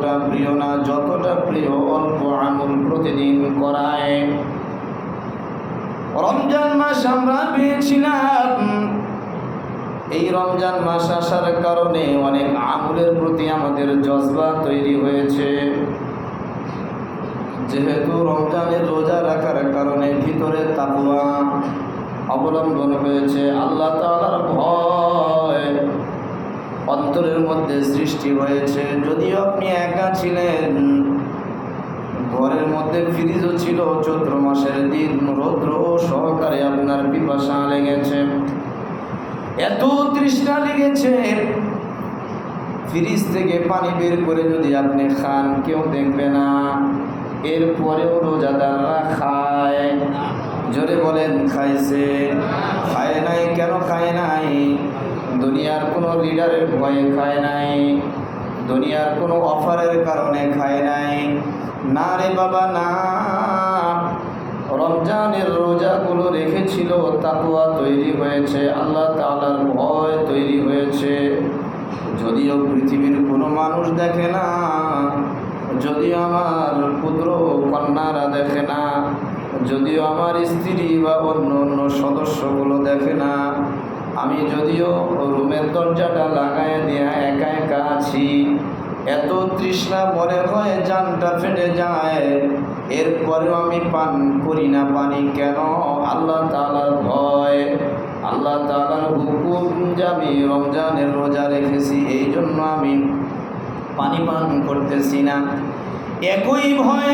ততটা প্রিয় না যতটা প্রিয় অল্প আমল প্রতিদিন করায়। রমজান মাস আমরা পেয়েছিলাম, এই রমজান মাস আসার কারণে অনেক আমলের প্রতি আমাদের জজবা তৈরি হয়েছে। যেহেতু রমজানের রোজা রাখার কারণে ভিতরে তাকওয়া অবলম্বন হয়েছে, আল্লাহ তাআলার ভয় অন্তরের মধ্যে সৃষ্টি হয়েছে। যদিও আপনি একা ছিলেন, ঘরের মধ্যে ফ্রিজও ছিল, চৈত্র মাসের দিন রৌদ্র সহকারে আপনার পিপাসা লেগেছে, এত তৃষ্ণা লেগেছে, ফ্রিজ থেকে পানি বের করে যদি আপনি খান কেউ দেখবে না, এরপরেও রোজাদাররা খায়। জোরে বলেন খাইছে? খায় নাই। কেন খায় নাই? দুনিয়ার কোনো লিডারের ভয়ে খায় নাই, দুনিয়ার কোনো অফারের কারণে খায় নাই। না রে বাবা না, রমজানের রোজাগুলো রেখেছিল, তাকওয়া তৈরি হয়েছে, আল্লাহ তাআলার ভয় তৈরি হয়েছে। যদিও পৃথিবীর কোনো মানুষ দেখে না, যদিও আমার পুত্র কন্যারা দেখে না, যদিও আমার স্ত্রী বা অন্য অন্য সদস্যগুলো দেখে না, আমি যদিও রুমের দরজাটা লাগাই দিয়ে একা একা আছি, এত তৃষ্ণা মনে হয় জানটা ফেটে যায়, এরপরেও আমি পান করি না পানি। কেন? আল্লাহ তাআলার ভয়, আল্লাহ তাআলার হুকুম যে আমি রমজানের রোজা রেখেছি, এই জন্য আমি পানি পান করতেছি না। একই ভয়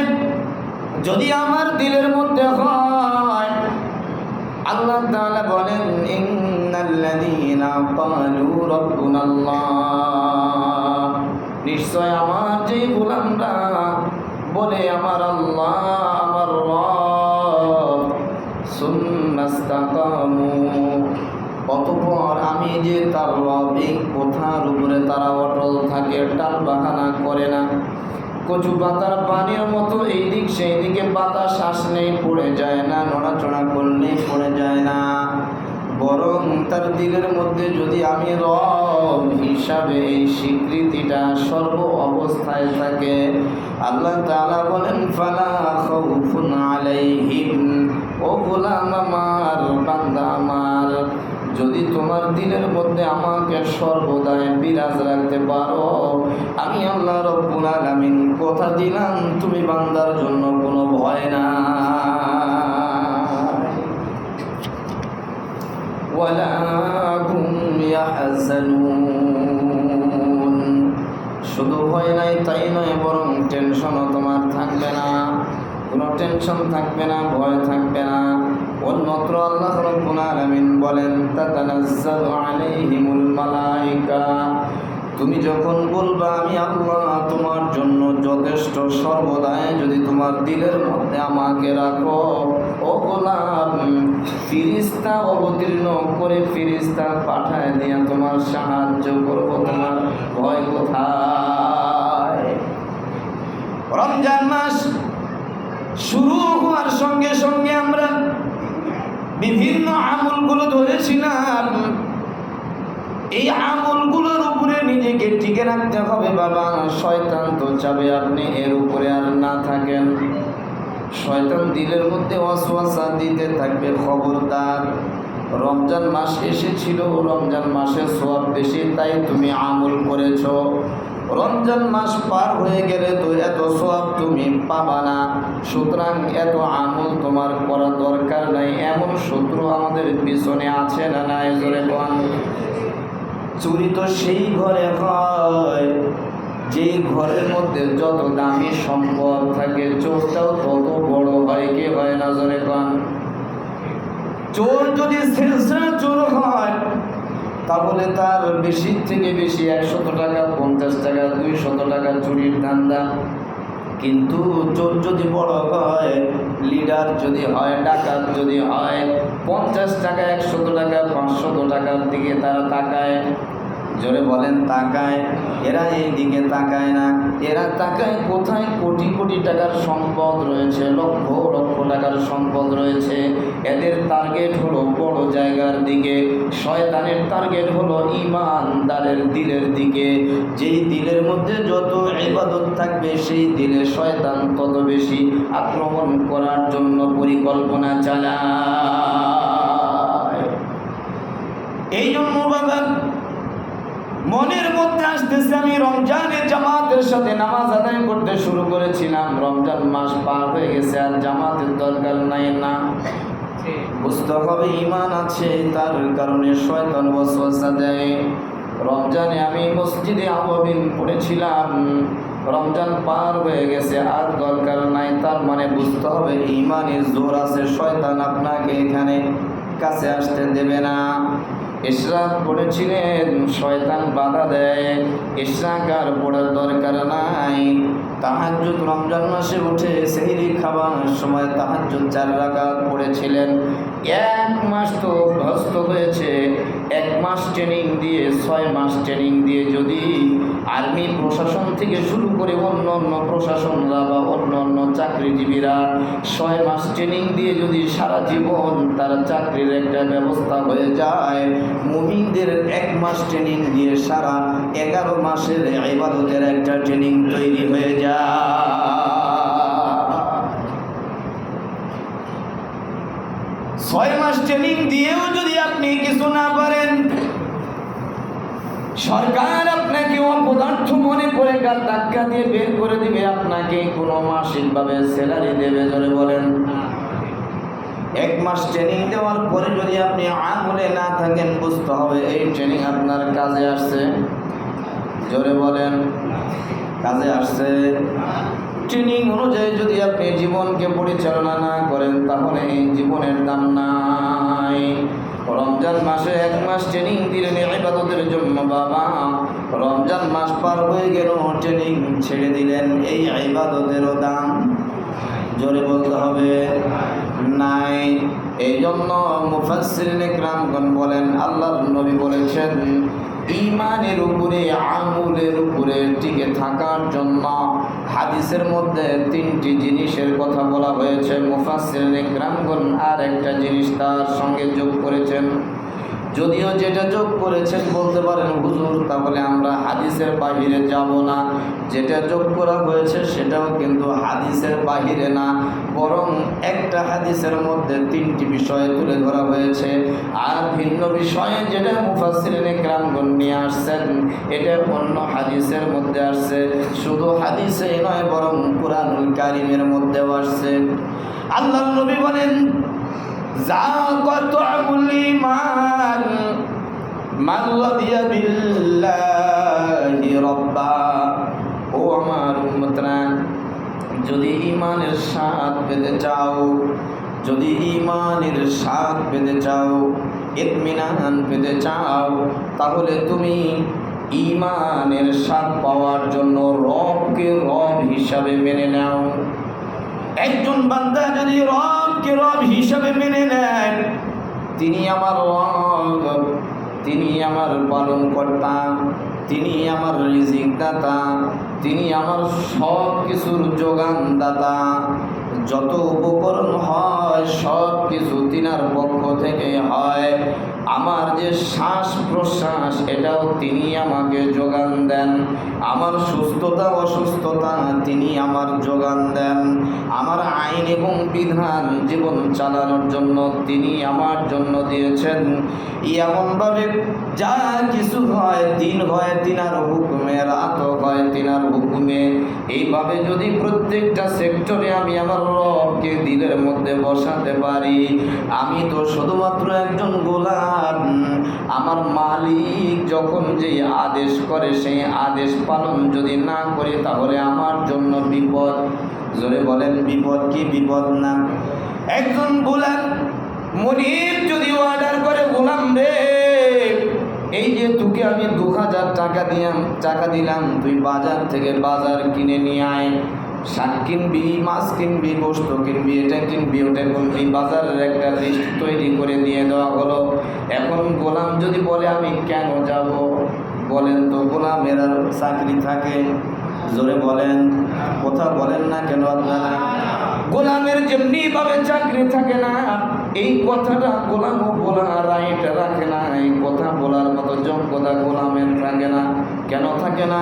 যদি আমার দিলের মধ্যে হয়, আল্লাহ তাআলা বলেন ইন্নাল্লাযীনা ক্বালু রাব্বুনাল্লাহ, নিশ্চয় আমার যে গোলামরা বলে আমার আল্লাহ আমার রব, সুম্মাস্তাকামু, অতঃপর আমি যে তার রব, এই কথার উপরে তারা অটল থাকে, টাল বাহানা করে না। কচু পাতার পানির মতো এই দিক সেই দিকে বাতাস আসলেই পড়ে যায় না, নড়াচড়া করলেই পড়ে যায় না, বরং তার দিলের মধ্যে যদি আমি রব হিসাবে এই স্বীকৃতিটা সর্ব অবস্থায় থাকে, আল্লাহ তাআলা বলেন ফালা খাউফুন আলাইহিম, ও গোলাম আমার, বান্দা আমার, যদি তোমার দিলের মধ্যে আমাকে সর্বদাই বিরাজ রাখতে পারো, আমি আল্লাহ রাব্বুল আলামিন কথা দিলাম তুমি বান্দার জন্য কোনো ভয় না। ওয়ালা হুম ইয়াহজানুন, শুধু ভয় নাই তাই নয়, বরং টেনশনও তোমার থাকবে না, কোনো টেনশন থাকবে না, ভয় থাকবে না। অন্যত্র আল্লাহ রাব্বুল আলামিন বলেন তাতানাজ্জালু আলাইহিমুল মালায়েকা, তুমি যখন বলবা আমি আল্লাহ তোমার জন্য যথেষ্ট, সর্বদাই যদি তোমার দিলের মধ্যে আমাকে রাখো, ও গোলাম, ফিরিস্তা অবতীর্ণ করে ফিরিস্তা পাঠায় দিয়া তোমার সাহায্য করব, তোমার ভয় কোথায়? রমজান মাস শুরু হওয়ার সঙ্গে সঙ্গে আমরা বিভিন্ন আমলগুলো ধরেছিলাম, এই আমলগুলোর উপরে নিজেকে টিকে রাখতে হবে বাবা। শয়তান তো চাবে আপনি এর উপরে আর না থাকেন, শয়তান দিলের মধ্যে ওয়াসওয়াসা দিতে থাকবে। খবরদার, রমজান মাস এসেছিল, রমজান মাসে সওয়াব বেশি তাই তুমি আমল করেছো, রমজান মাস পার হয়ে গেলে তো এত সওয়াব তুমি পাবা না, সুতরাং এত আমল তোমার করা দরকার নাই। এমন শত্রু আমাদের পিছনে আছে না নাই? জোরে কোন? চুরি তো সেই ঘরে হয় যে ঘরের মধ্যে যত দামি সম্পদ থাকে, চোরটাও তত বড় হয়, কে হয় না? জোরে কোন? চোর যদি সিলসিলা চোর হয় তাহলে তার বেশি থেকে বেশি 100 টাকা, 50 টাকা, 200 টাকা চুরির ধান্দা। কিন্তু চোর যদি বড় হয়, লিডার যদি হয়, ডাকাত যদি হয়, 50 টাকা, 100 টাকা, 500 টাকার দিকে তারা তাকায়। জোরে বলেন তাকায়? এরা এই দিকে তাকায় না। এরা তাকায় কোথায় কোটি কোটি টাকার সম্পদ রয়েছে, লক্ষ লক্ষ টাকার সম্পদ রয়েছে। এদের টার্গেট হলো বড় জায়গার দিকে, শয়তানের টার্গেট হলো ঈমানদারের দিলের দিকে। যেই দিলের মধ্যে যত ইবাদত থাকবে সেই দিলে শয়তান তত বেশি আক্রমণ করার জন্য পরিকল্পনা চালায়। এই জন্য বাবা মনের মধ্যে আসতেছে, আমি রমজানের জামাতের সাথে নামাজ আদায় করতে শুরু করেছিলাম, রমজান মাস পার হয়ে গেছে, আর জামাতের দরকার নাই না। বুঝতে হবে ঈমান আছে, তার কারণে শয়তান ওয়াসওয়াসা দেয়। রমজানে আমি মসজিদে আওয়াবিন পড়েছিলাম, রমজান পার হয়ে গেছে, আর দরকার নাই, তার মানে বুঝতে হবে ঈমানের জোর আছে, শয়তান আপনাকে এখানে কাছে আসতে দেবে না। ইশরাক পড়েছিলেন, শয়তান বাধা দেয়, ইশরাক আর পড়ার দরকার নাই। তাহাজ্জুদ রমজান মাসে উঠে সেহরি খাবার সময় তাহাজ্জুদ 4 রাকাত পড়েছিলেন। 1 মাস তো অভ্যস্ত হয়েছে, 1 মাস ট্রেনিং দিয়ে 6 মাস ট্রেনিং দিয়ে যদি আর্মি প্রশাসন থেকে শুরু করে অন্য অন্য প্রশাসনরা বা অন্য অন্য চাকরিজীবীরা 6 মাস ট্রেনিং দিয়ে যদি সারা জীবন তার চাকরির একটা ব্যবস্থা হয়ে যায়, মুমিনদের 1 মাস ট্রেনিং দিয়ে সারা 11 মাসের ইবাদতের একটা ট্রেনিং তৈরি হয়ে যায়। 6 মাস ট্রেনিং দিয়েও যদি আপনি কিছু না পারেন, সরকার আপনাকে অপদার্থ মনে করে গাল ধাক্কা দিয়ে বের করে দিবে, আপনাকে কোনো মাসিকভাবে স্যালারি দেবে। জোরে বলেন। 1 মাস ট্রেনিং দেওয়ার পরে যদি আপনি আমলে না থাকেন, বুঝতে হবে এই ট্রেনিং আপনার কাজে আসছে। জোরে বলেন, কাজে আসছে। ট্রেনিং অনুযায়ী যদি আপনি জীবনকে পরিচালনা না করেন, তাহলে এই জীবনের দাম নাই। রমজান মাসে 1 মাস ট্রেনিং দিলেন ইবাদতের জন্য বাবা, রমজান মাস পার হয়ে গেল, ট্রেনিং ছেড়ে দিলেন, এই ইবাদতেরও দাম জোরে বলতে হবে নাই। এই জন্য মুফাসসিরিন ইকরামগণ বলেন, আল্লাহর নবী বলেছেন ঈমানের উপরে আমলের উপরে টিকে থাকার জন্য হাদিসের মধ্যে 3টি জিনিসের কথা বলা হয়েছে। মুফাসসিরিন ইকরামগণ আর একটা জিনিস তার সঙ্গে যোগ করেছেন। যদিও যেটা যোগ করেছেন বলতে পারেন হুজুর তাহলে আমরা হাদিসের বাহিরে যাব না, যেটা যোগ করা হয়েছে সেটাও কিন্তু হাদিসের বাহিরে না, বরং একটা হাদিসের মধ্যে 3টি বিষয় তুলে ধরা হয়েছে। আর ভিন্ন বিষয়ে যেটা মুফাসসিরিন ইকরামগণ নিয়ে আসছেন এটা অন্য হাদিসের মধ্যে আসছে। শুধু হাদিসে নয়, বরং কুরআনুল কারীমের মধ্যেও আসছে। আল্লাহর নবী বলেন, যাকাতুল ঈমান মান রাদিয়া বিল্লাহি রাব্বা। ও আমার উম্মতরা, যদি ঈমানের স্বাদ পেতে চাও, যদি ঈমানের স্বাদ পেতে চাও, ইতমিনান পেতে চাও, তাহলে তুমি ঈমানের স্বাদ পাওয়ার জন্য রবকে রব হিসাবে মেনে নাও। একজন বান্দা যদি রবকে রব হিসাবে মেনে নেন, তিনি আমার রব, তিনি আমার পালনকর্তা, তিনি আমার রিজিক দাতা, তিনি আমার সব কিছুর যোগান দাতা, যত উপকরণ হয় সব কিছু তিনার পক্ষ থেকে হয়। আমার যে শ্বাস প্রশ্বাস এটাও তিনি আমাকে যোগান দেন, আমার সুস্থতা অসুস্থতা তিনি আমার যোগান দেন, আমার আইন এবং বিধান জীবন চালানোর জন্য তিনি আমার জন্য দিয়েছেন। এমনভাবে যা কিছু হয়, দিন হয় তিনার হুকুমে, রাত হয় তিনার হুকুমে। এইভাবে যদি প্রত্যেকটা সেক্টরে আমি আমার রবকে দিলের মধ্যে বসাতে পারি, আমি তো শুধুমাত্র একজন গোলাম। আমার মালিক যখন যে আদেশ করে সেই আদেশ পালন যদি না করি তাহলে আমার জন্য বিপদ। জোরে বলেন, বিপদ কি বিপদ না? একজন গোলাম মুনিব যদি অর্ডার করে, গোলাম রে এই যে তোকে আমি 2000 টাকা দিলাম, তুই বাজার থেকে বাজার কিনে নিয়ে আয়, শাক কিনবি, মাছ কিনবি, গোশত কিনবি, এটা কিনবি, ওটা কিনবি, বাজারের একটা লিস্ট তৈরি করে দিয়ে দেওয়া হলো। এখন গোলাম যদি বলে আমি কেন যাব, বলেন তো গোলামের আর চাকরি থাকে? জোরে বলেন, কথা বলেন না কেন আপনারা? গোলামের যেমনি ভাবে চাকরি থাকে না, এই কথাটা গোলামও বলা রাইট রাখে না, এই কথা বলার মতো যোগ্যতা গোলামের থাকে না। কেন থাকে না?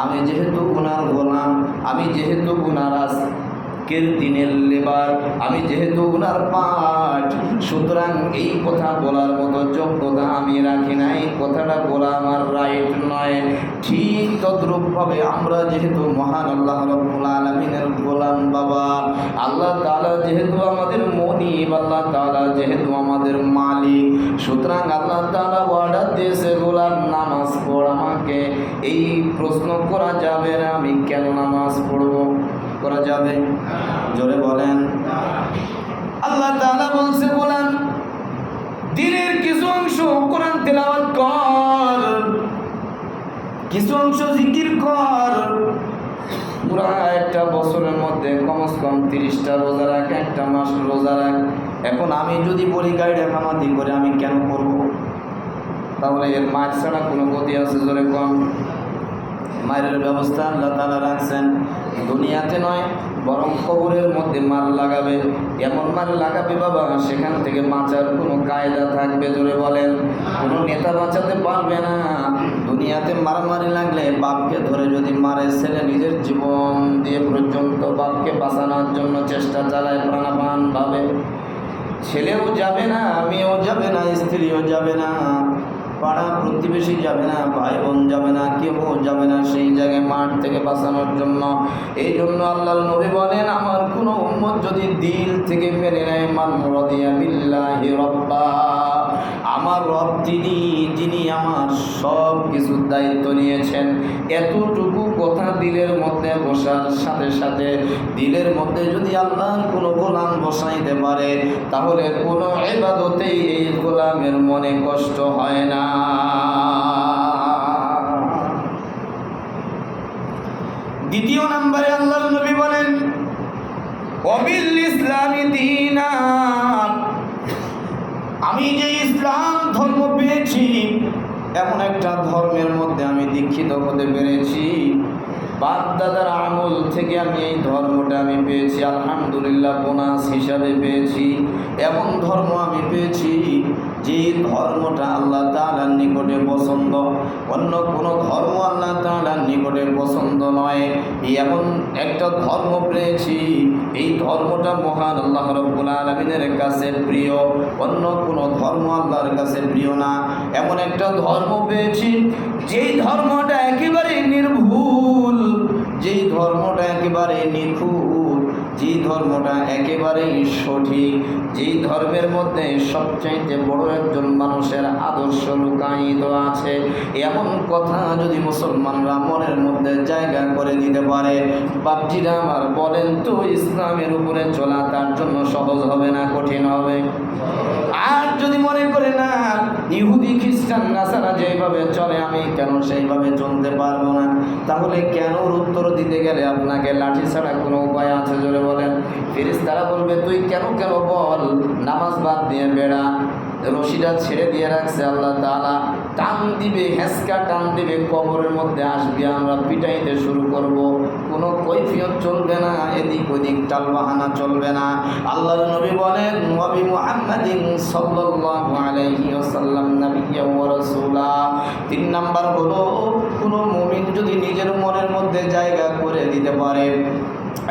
আমি যেহেতু গুনার গোলাম, আমি যেহেতু গুনার আজকের দিনের লেবার, আমি যেহেতু গুনার পাঠ, সুতরাং এই কথা বলার মতো যোগ্যতা আমি রাখি না, এই কথাটা বলা আমার রাইট নয়। ঠিক তদ্রূপভাবে আমরা যেহেতু মহান আল্লাহ রাব্বুল আলামিনের গোলাম বাবা, আল্লাহ তাআলা যেহেতু আমাদের মনিব, আল্লাহ তাআলা যেহেতু আমাদের মালিক, সুতরাং আল্লাহ তাআলা অর্ডার দিয়েছে গোলাম নামাজ পড়। আমাকে এই প্রশ্ন করা যাবে না আমি কেন নামাজ পড়ব? করা যাবে? জোরে বলেন। আল্লাহ তাআলা বলছে গোলাম দিনের কিছু অংশ কোরআন তেলাওয়াত কর, কিছু অংশ জিকির কর, পুরা একটা বছরের মধ্যে কমসে কম 30টা রোজা রাখ, একটা মাস রোজা রাখ। এখন আমি যদি বলি গাইড একামাতি করে আমি কেন করব? তাহলে এর মার ছাড়া কোনো গতি আছে? জোরে কম। মায়ের ব্যবস্থা আল্লাহ তাআলা রাখছেন, দুনিয়াতে নয় বরং কবরের মধ্যে মার লাগাবে। এমন মার লাগাবে বাবা, সেখান থেকে বাঁচার কোনো কায়দা থাকবে? জোরে বলেন। কোনো নেতা বাঁচাতে পারবে না। দুনিয়াতে মারামারি লাগলে বাপকে ধরে যদি মারে, ছেলে নিজের জীবন দিয়ে পর্যন্ত বাপকে বাঁচানোর জন্য চেষ্টা চালায় প্রাণাপান ভাবে, ছেলেও যাবে না, মেয়েও যাবে না, স্ত্রীও যাবে না, পাড়া প্রতিবেশী যাবে না, ভাই বোন যাবে না, কেউ যাবে না সেই জায়গায় মাঠ থেকে বাঁচানোর জন্য। এই জন্য আল্লাহর নবী বলেন আমার কোনো উম্মত যদি দিল থেকে মেনে নেয়, মান রাদিয়া বিল্লাহি রাব্বা, আমার রব যিনি আমার সব কিছুর দায়িত্ব নিয়েছেন, এতটুকু কথা দিলের মধ্যে বসার সাথে সাথে দিলের মধ্যে যদি আল্লাহর কোনো গোলাম বসাইতে পারে, তাহলে কোনো ইবাদতেই এই গোলামের মনে কষ্ট হয় না। দ্বিতীয় নম্বরে আল্লাহর নবী বলেন ওয়াবিল ইসলামি দীনা, আমি যে ইসলাম ধর্ম পেয়েছি, এমন একটা ধর্মের মধ্যে আমি দীক্ষিত হতে পেরেছি, বাপ দাদার আমল থেকে আমি এই ধর্মটা আমি পেয়েছি, আলহামদুলিল্লাহ বোনাস হিসাবে পেয়েছি। এমন ধর্ম আমি পেয়েছি যে ধর্মটা আল্লাহ তাআলার নিকটে পছন্দ, অন্য কোনো ধর্ম আল্লাহ তাআলার নিকটে পছন্দ নয়। এমন একটা ধর্ম পেয়েছি, এই ধর্মটা মহান আল্লাহ রাব্বুল আলামিনের কাছে প্রিয়, অন্য কোনো ধর্ম আল্লাহর কাছে প্রিয় না। এমন একটা ধর্ম পেয়েছি যেই ধর্মটা একেবারে নির্ভুল, যেই ধর্মটা একেবারে নিখুঁত, যেই ধর্মটা একেবারেই সঠিক, যেই ধর্মের মধ্যে সবচাইতে বড় একজন মানুষের আদর্শ লুকায়িত আছে, এমন কথা যদি মুসলমানরা মনের মধ্যে জায়গা করে দিতে পারে, বাপজিরা আমার বলেন তো ইসলামের উপরে চলা তার জন্য সহজ হবে না কঠিন হবে? আর যদি মনে করে না ইহুদি খ্রিস্টান নাসারা যেভাবে চলে আমি কেন সেইভাবে চলতে পারবো না, তাহলে কেন উত্তর দিতে গেলে আপনাকে লাঠি ছাড়া কোনো উপায় আছে? জোরে বলেন। ফেরেশতারা বলবে তুই কেন বল, নামাজ বাদ দিয়ে বেড়া, রশিটা ছেড়ে দিয়ে রাখছে আল্লাহ তাআলা, টান দিবে, হেঁচকা টান দিবে, কবরের মধ্যে আসবে, আমরা পিটাইতে শুরু করব, কোনো কৈফিয়ত চলবে না, এদিক ওদিক টালবাহানা চলবে না। আল্লাহর নবী বলেন নবী মুহাম্মাদিন সাল্লাল্লাহু আলাইহি ওয়াসাল্লাম নবিয়্যা ওয়া রাসূলা। 3 নাম্বার হলো কোনো মুমিন যদি নিজের মনের মধ্যে জায়গা করে দিতে পারে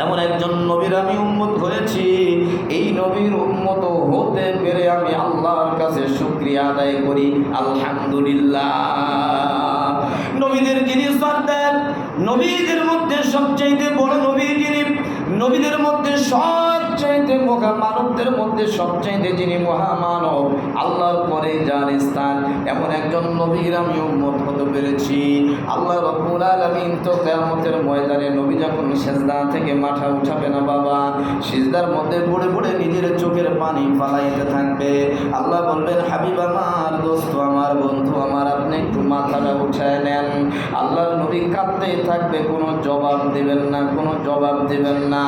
এমন একজন নবীর আমি উম্মত হয়েছি, এই নবীর উম্মত হতে পেরে আমি আল্লাহর কাছে শুকরিয়া আদায় করি, আলহামদুলিল্লাহ। নবীদের যিনি সর্দার, নবীদের মধ্যে সবচাইতে বড় নবী যিনি, নবীদের মধ্যে সবচাইতে মানবদের মধ্যে সবচাইতে যিনি মহামানব, আল্লাহর পরে যার স্থান, এমন একজন নবীর আমি উম্মত হতে পেরেছি। আল্লাহ রাব্বুল আলামিন তো কিয়ামতের ময়দানে নবী যখন সিজদা থেকে মাথা উঠাবে না বাবা, সিজদার মধ্যে পড়ে পড়ে নিজের চোখের পানি ফালাইতে থাকবে। আল্লাহ বলবেন হাবিব আমার, দোস্ত আমার, বন্ধু আমার, আপনি একটু মাথাটা উঠায় নেন। আল্লাহর নবী কাঁদতে থাকবে, কোনো জবাব দেবেন না, কোনো জবাব দেবেন না।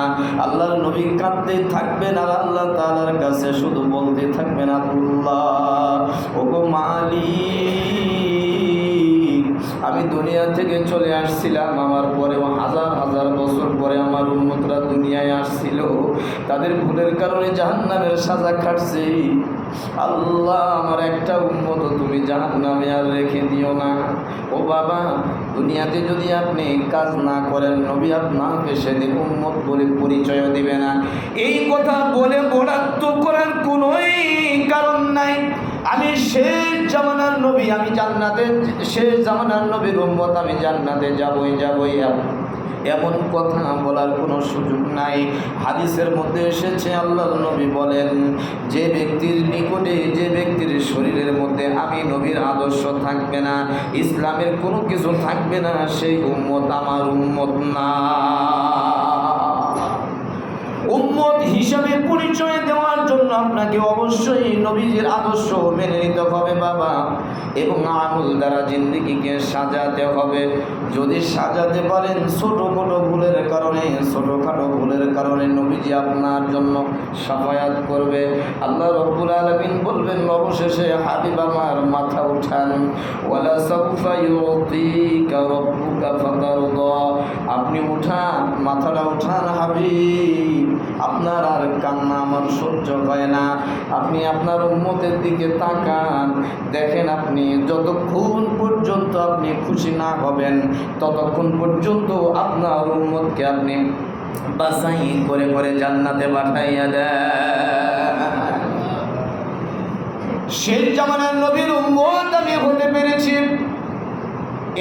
আল্লাহর নবী কাঁদতে থাকবেন আর আল্লাহ তাআলার কাছে শুধু বলতে থাকবেন আল্লাহ ওগো মালিক, আমি দুনিয়া থেকে চলে আসছিলাম, আমার পরেও হাজার হাজার বছর পরে আমার উম্মতরা দুনিয়ায় আসছিল, তাদের ভুলের কারণে জাহান্নামের সাজা খাটছে। আল্লাহ, আমার একটা উম্মত তুমি জাহান্নামে আর রেখে দিও না। ও বাবা, দুনিয়াতে যদি আপনি কাজ না করেন, নবী আপনাকে সেদিন উম্মত বলে পরিচয় দিবে না। এই কথা বলে বরাদ্দ করার কোনোই কারণ নাই। আমি শেষ জামানার নবী, আমি জান্নাতে, শেষ জামানার নবীর উম্মত, আমি জান্নাতে যাবই যাবই, এমন কথা বলার কোনো সুযোগ নাই। হাদিসের মধ্যে এসেছে, আল্লাহর নবী বলেন, যে ব্যক্তির নিকটে, যে ব্যক্তির শরীরের মধ্যে আমি নবীর আদর্শ থাকবে না, ইসলামের কোনো কিছু থাকবে না, সেই উম্মত আমার উম্মত না। উম্মত হিসাবে পরিচয় দেওয়ার জন্য আপনাকে অবশ্যই নবীজির আদর্শ মেনে নিতে হবে বাবা, এবং আমল দ্বারা জিন্দেগিকে সাজাতে হবে। যদি সাজাতে পারেন, ছোটোখাটো ভুলের কারণে, ছোটোখাটো ভুলের কারণে নবীজি আপনার জন্য সাফায়াত করবে। আল্লাহ রাব্বুল আলামিন বলবেন অবশেষে, হাবিব আমার মাথা উঠান, ওয়ালা সাউফা ইউতিকা রাব্বুকা ফাতারদা, আপনি উঠান, মাথাটা উঠান হাবিব, আপনার আর কান্না আমার সহ্য হয় না। আপনি আপনার উম্মতের দিকে তাকান, দেখেন আপনি যতক্ষণ পর্যন্ত আপনি খুশি না হবেন, ততক্ষণ পর্যন্ত আপনার উম্মতকে আপনি বাছাই করে করে জান্নাতে পাঠাইয়া দেন। শেষ জামানার নবীর উম্মত আমি হতে পেরেছি,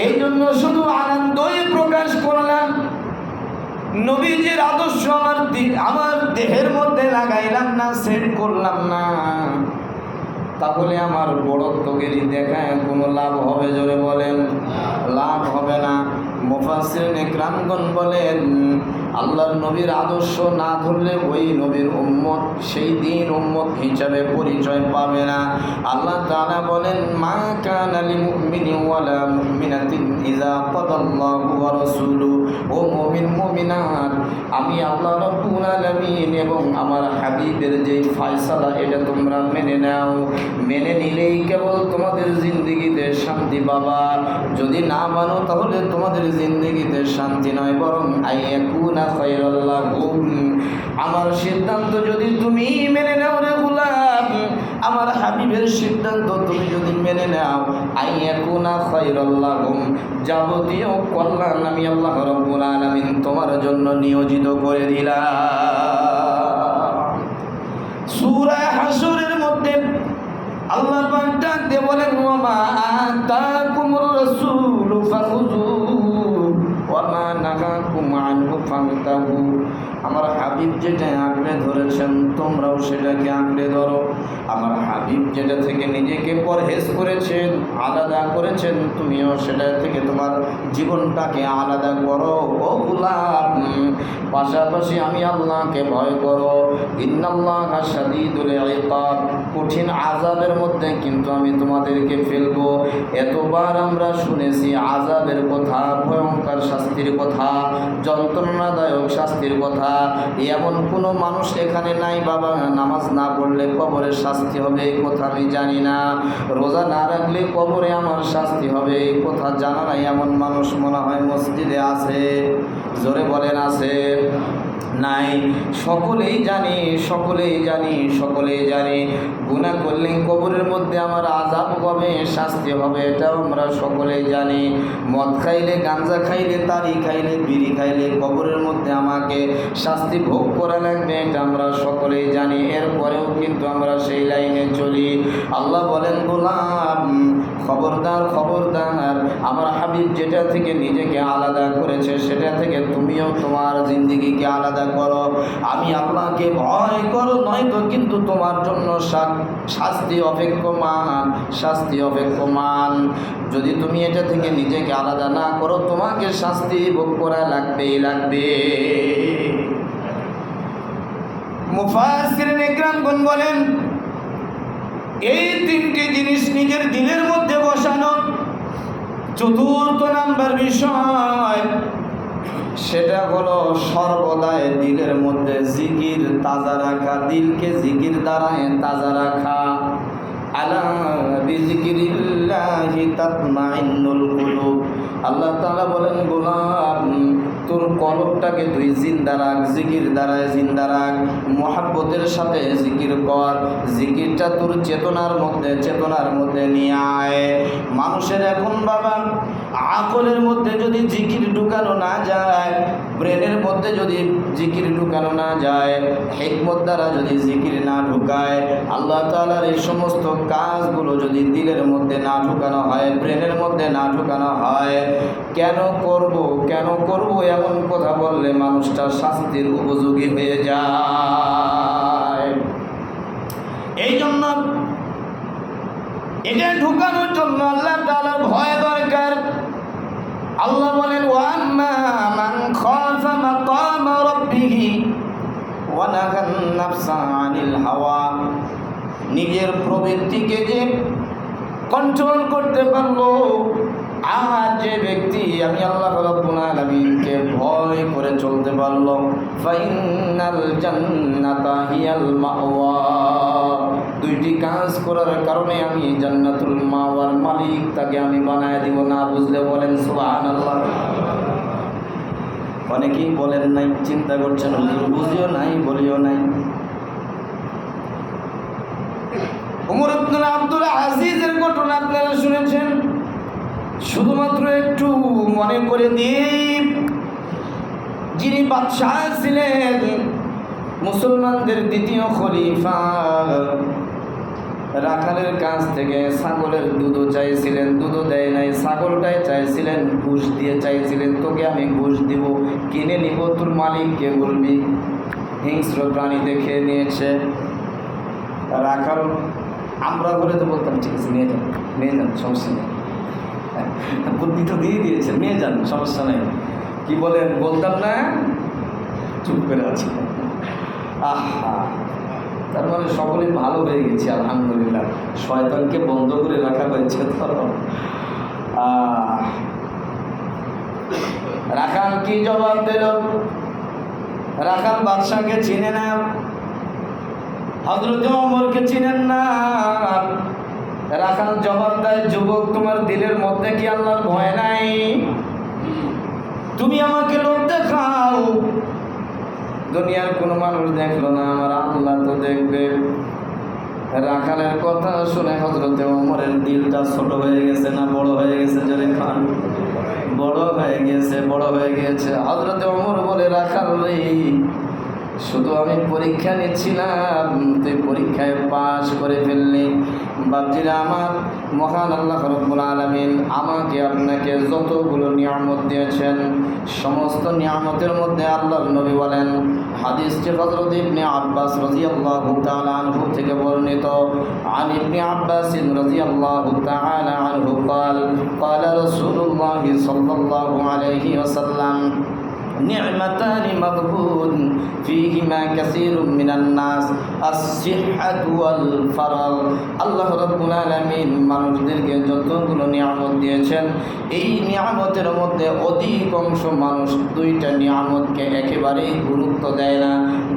এই জন্য শুধু আনন্দই প্রকাশ করলাম। নবীজির আদর্শ আমার দেহের মধ্যে লাগাইলাম না, সেট করলাম না, তাহলে আমার বড়ত্বগিরি দেখায় কোনো লাভ হবে? জোরে বলেন, লাভ হবে না। মুফাসসিরিন ইকরামগণ বলেন, আল্লাহর নবীর আদর্শ না ধরলে ওই নবীর উম্মত সেই দিন উম্মত হিসাবে পরিচয় পাবে না। আল্লাহ তাআলা বলেন, মা কানা লিমুমিনিন ওয়ালা মুমিনাতিন ইযা কাদাল্লাহু ওয়া রাসূলুহু, ও মুমিন মুমিনাত, আমি আল্লাহ রাব্বুল আলামিন এবং আমার হাবিবের যে ফয়সালা, এটা তোমরা মেনে নাও। মেনে নিলেই কেবল তোমাদের জিন্দেগিতে শান্তি পাবা। যদি না মানো তাহলে তোমাদের জিন্দেগিতে শান্তি নয়, বরং আইয়াকুনা খায়রাল লাকুম। আমার সিদ্ধান্ত যদি তুমি মেনে নাও রে গোলাম, আমার হাবিবের সিদ্ধান্ত তুমি যদি মেনে নাও, আইয়াকুনা খায়রাল লাকুম, যাবতীয় কল্যাণ আমি আল্লাহ রাব্বুল আলামিন তোমার জন্য নিয়োজিত করে দিলাম। সূরা হাশরের মধ্যে আল্লাহ পাক ডাক দিয়ে বলেন, ওয়া মা আতাকুমুর রাসূলু ফাখুযুহু ওয়া মা নাহাকুম আনহু ফান্তাহু। আমার হাবিব যেটা আঁকড়ে ধরেছেন, তোমরাও সেটাকে আঁকড়ে ধরো। আমার হাবিব যেটা থেকে নিজেকে পরহেজ করেছেন, আলাদা করেছেন, তুমিও সেটা থেকে তোমার জীবনটাকে আলাদা করো ও গোলাম। পাশাপাশি আমি আল্লাহকে ভয় করো। ইন্নাল্লাহা শাদীদুল ইকাব, কঠিন আযাবের মধ্যে কিন্তু আমি তোমাদেরকে ফেলবো। এতবার আমরা শুনেছি আযাবের কথা, ভয়ঙ্কর শাস্তির কথা, যন্ত্রণাদায়ক শাস্তির কথা। এমন কোনো মানুষ এখানে নাই বাবা, নামাজ না পড়লে কবরের শাস্তি হবে এই কথা আমি জানি না, রোজা না রাখলে কবরে আমার শাস্তি হবে এই কথা জানা নাই এমন মানুষ মনে হয় মসজিদে আছে? জোরে বলেন, আছে? নাই? সকলেই জানি, সকলেই জানি, সকলেই জানি গুনাহ করলে কবরের মধ্যে আমার আযাব হবে, শাস্তি হবে, এটাও আমরা সকলেই জানি। মদ খাইলে, গাঁজা খাইলে, তারি খাইলে, বিড়ি খাইলে কবরের মধ্যে আমাকে শাস্তি ভোগ করা লাগবে, এটা আমরা সকলেই জানি। এরপরেও কিন্তু আমরা সেই লাইনে চলি। আল্লাহ বলেন, গোলাম খবরদার, খবরদার, আমার হাবিব যেটা থেকে নিজেকে আলাদা করেছে সেটা থেকে তুমিও তোমার জিন্দেগিকে আলাদা করো। আমি আল্লাহকে ভয় করো, নয়তো কিন্তু তোমার জন্য শাস্তি অপেক্ষমান, শাস্তি অপেক্ষমান। যদি তুমি এটা থেকে নিজেকে আলাদা না করো, তোমাকে শাস্তি ভোগ করা লাগবেই লাগবে। মুফাসসিরিন ইকরামগণ বলেন, এই তিনটি জিনিস নিজের দিলের মধ্যে বসানো। চতুর্থ নাম্বার বিষয়, সেটা হলো সর্বদাই দিলের মধ্যে জিকির তাজা রাখা, দিলকে জিকির দ্বারা তাজা রাখা। আলা বিযিকিরিল্লাহি তাতমাইন্নুল কুলুব, আল্লাহ তাআলা বলেন, গোলাম তোর কলবটাকে তুই জিন্দা রাখ, জিকির দ্বারা জিন্দা রাখ, মহাব্বতের সাথে জিকির কর, জিকিরটা তোর চেতনার মধ্যে নিয়ে আয়। মানুষের এখন বাবা আকলের মধ্যে যদি জিকির ঢুকানো না যায়, ব্রেনের মধ্যে যদি জিকির ঢুকানো না যায়, হিকমত দ্বারা যদি জিকির না ঢুকায়, আল্লাহ তাআলার এই সমস্ত কাজগুলো যদি দিলের মধ্যে না ঢুকানো হয়, ব্রেনের মধ্যে না ঢুকানো হয়, কেন করব এমন কথা বললে মানুষটা শাস্তির উপযোগী হয়ে যায়। এই জন্য এটা ঢুকানোর জন্য আল্লাহ তাআলার ভয় দরকার। আল্লাহ বলেন, ওয়াম্মা মান খাফা মাকামা রাব্বিহি ওয়া নাহান নাফসা আনিল হাওয়া, নিজের প্রবৃত্তিকে যে কন্ট্রোল করতে পারলো, আর যে ব্যক্তি আমি আল্লাহ রাব্বুল আলামিনকে ভয় করে চলতে পারলো, ফাইনাল জান্নাতা হিয়াল মাওয়া, দুইটি কাজ করার কারণে আমি জান্নাতুল মাওয়ার মালিক তাকে আমি বানায় দিব। না বুঝলে বলেন সুবহানাল্লাহ। অনেকেই বলেন নাই, চিন্তা করছেন হুজুর বুঝিও নাই বলিও নাই। উমর ইবনে আব্দুল আজিজের ঘটনা আপনারা শুনেছেন, শুধুমাত্র একটু মনে করে দিই। যিনি বাদশাহ ছিলেন, মুসলমানদের দ্বিতীয় খলিফা, রাখালের কাছ থেকে ছাগলের দুধও চাইছিলেন, দুধও দেয় নাই, ছাগলটাই চাইছিলেন, ঘুষ দিয়ে চাইছিলেন, তোকে আমি ঘুষ দিব, কিনে নিব, তোর মালিককে বলবি। হিংস্র প্রাণী দেখে নিয়েছে রাখাল। আমরা বলে তো বলতাম ঠিক আছে নিয়ে যান সমস্যা নেই, বুদ্ধি তো দিয়ে দিয়েছে, নিয়ে যান সমস্যা নেই, কি বলেন বলতাম না, চুপ করে আছি। আহা, তার মানে সকলেই ভালো হয়ে গেছে আলহামদুলিল্লাহ, শয়তানকে বন্ধ করে রাখা হয়েছে। রাখাল কি জবাব দিল? রাখাল বাদশাকে চিনে না, হযরত ওমরকে চিনেন না। রাখাল জবাব দেয়, যুবক তোমার দিলের মধ্যে কি আল্লাহর ভয় নাই? তুমি আমাকে লোক দেখাও, দুনিয়ার কোনো মানুষ দেখলো না, আমার আল্লাহ তো দেখবে। রাখালের কথা শুনে হযরত ওমরের দিলটা ছোট হয়ে গেছে না বড় হয়ে গেছে? জোরে খান। বড় হয়ে গিয়েছে। হযরত ওমর বলে, রাখাল রে, শুধু আমি পরীক্ষা নিচ্ছিলাম, তুই পরীক্ষায় পাশ করে ফেললি। বাপজিরা আমার, মহান আল্লাহ রাব্বুল আলামিন আমাকে আপনাকে যতগুলো নিয়ামত দিয়েছেন, সমস্ত নিয়ামতের মধ্যে আল্লাহর নবী বলেন, হাদিসটি হযরত ইবনে আব্বাস রাদিয়াল্লাহু তাআলা আনহু থেকে বর্ণিত, আন ইবনে আব্বাস রাদিয়াল্লাহু তাআলা আনহু قال قال رسول الله صلى الله عليه وسلم نعمتان مغبون فيهما كثير من الناس الصحة والفراغ। আল্লাহ রাব্বুল আলামিন মানুষদেরকে যতগুলো নিয়ামত দিয়েছেন, এই নিয়ামতের মধ্যে অধিকাংশ মানুষ দুইটা নিয়ামতকে একেবারেই গুরুত্ব দেয় না।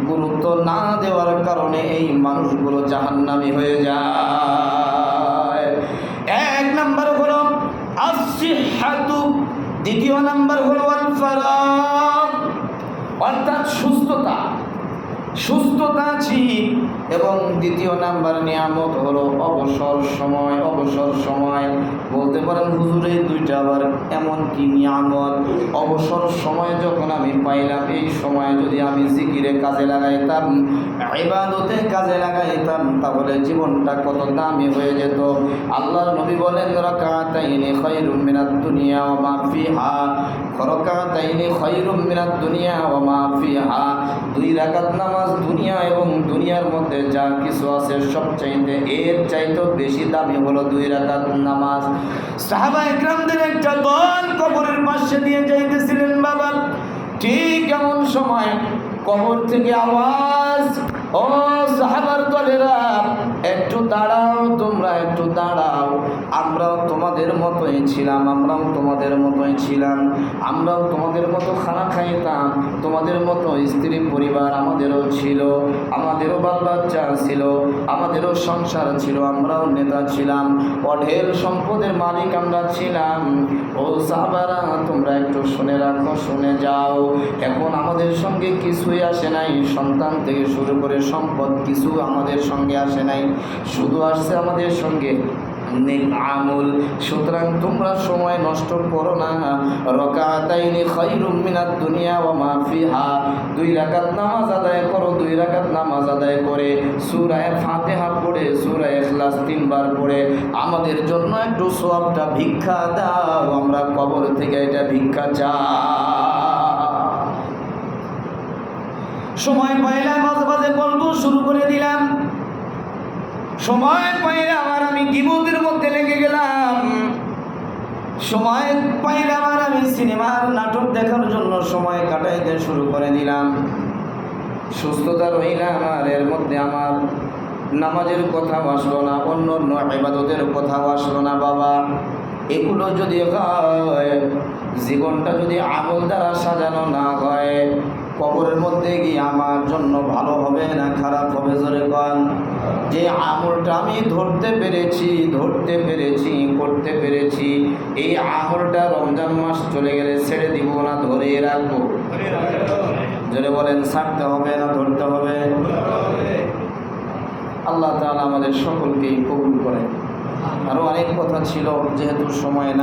গুরুত্ব না দেওয়ার কারণে এই মানুষগুলো জাহান্নামী হয়ে যায়। এক নাম্বার হলো আসিহাতু, দ্বিতীয় নাম্বার হলো আল ফারাগ, অর্থাৎ সুস্থতা আছি। এবং দ্বিতীয় নাম্বার নিয়ামত হলো অবসর সময়। বলতে পারেন হুজুর এই দুইটা আবার এমন কি নিয়ামত? অবসর সময় যখন আমি পাইলাম, এই সময় যদি আমি জিকিরে কাজে লাগাইতাম, ইবাদতে কাজে লাগাইতাম, তাহলে জীবনটা কত দামি হয়ে যেত। আল্লাহর নবী বলেন, রাকাতাইনি খায়রুম মিনাদ দুনিয়া ওয়া মা ফিহা, রাকাতাইনি খায়রুম মিনাদ দুনিয়া ওয়া মা ফিহা, দুই রাকাত নামাজ দুনিয়া এবং দুনিয়ার মধ্যে যা কিছু আছে সবচাইতে এর চাইতে বেশি দামি হলো দুই রাকাত নামাজ। সাহাবা ইকরামদের একটা দল কবরের পাশে দিয়ে যাইতেছিলেন বাবা, ঠিক এমন সময় কবর থেকে আওয়াজ, ও সাহাবার দলেরা একটু দাঁড়াও, তোমরা একটু দাঁড়াও, আমরাও তোমাদের মতোই ছিলাম, আমরাও তোমাদের মতো খানা খাইতাম, তোমাদের মতো স্ত্রী পরিবার আমাদেরও ছিল, আমাদেরও বাল বাচ্চা ছিল, আমাদেরও সংসার ছিল, আমরাও নেতা ছিলাম, অঢেল সম্পদের মালিক আমরা ছিলাম। ও ও সাহাবারা, তোমরা একটু শুনে রাখো, শুনে যাও। এখন আমাদের সঙ্গে কিছুই আসে নাই, সন্তান থেকে শুরু করে সম্পদ কিছু আমাদের সঙ্গে আসে নাই, শুধু আসছে আমাদের সঙ্গে নেক আমল। সুতরাং তোমরা সময় নষ্ট করো না। রাকাতাইনি খায়রুম মিনাদ দুনিয়া ওয়া মা ফিহা, 2 রাকাত নামাজ আদায় করো। 2 রাকাত নামাজ আদায় করে সূরা ফাতিহা পড়ে, সূরা ইখলাস 3 বার পড়ে আমাদের জন্য একটু সওয়াবটা ভিক্ষা দাও। আমরা কবর থেকে এটা ভিক্ষা চাই। সময় পাইলে মাঝে মাঝে গল্প শুরু করে দিলাম, সময় পাইলে আমি গীবতের মধ্যে লেগে গেলাম, সময় পাইলে আমি সিনেমার নাটক দেখার জন্য সময় কাটাইতে শুরু করে দিলাম। সুস্থতা রইলাম আর এর মধ্যে আমার নামাজের কথাও আসলো না, অন্য অন্য ইবাদতের কথাও আসলো না। বাবা, এগুলো যদি হয়, জীবনটা যদি আমল দ্বারা সাজানো না হয়, কবরের মধ্যে গিয়ে আমার জন্য ভালো হবে না খারাপ হবে? জোরে কোন। যে আমলটা আমি ধরতে পেরেছি, করতে পেরেছি, এই আমলটা রমজান মাস চলে গেলে ছেড়ে দিব না ধরে রাখবো? জোরে বলেন, ছাড়তে হবে না ধরতে হবে? আল্লাহ তাআলা আমাদের সকলকেই কবুল করেন। আরও অনেক কথা ছিল, যেহেতু সময় না।